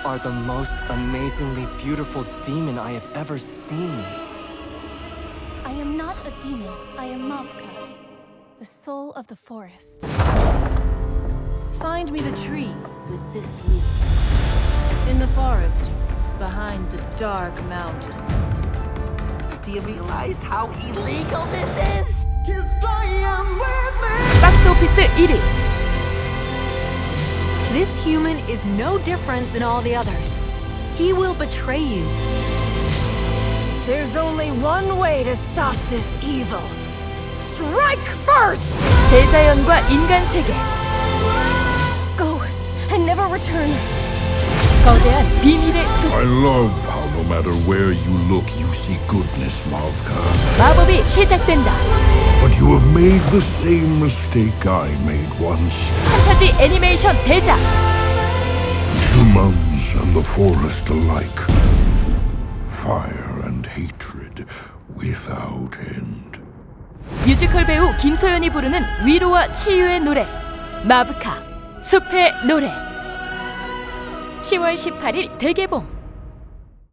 are the most amazingly beautiful demon I have ever seen. I am not a demon. I am Mavka, the soul of the forest. Find me the tree with this leaf. In the forest, behind the dark mountain. Do you realize how illegal this is? 박스 오피스 1위. This human is no different than all the others. He will betray you. There's only one way to stop this evil. Strike first! 대자연과 인간 세계. Go and never return. 거대한 비밀의 숲. I love how no matter where you look, you see goodness, Mavka. 마법이 시작된다. But you have made the same mistake I made once. 판타지 애니메이션 대작. Humans and the forest alike. Fire and hatred without end. 뮤지컬 배우 김소연이 부르는 위로와 치유의 노래 마브카 숲의 노래 10월 18일 대개봉.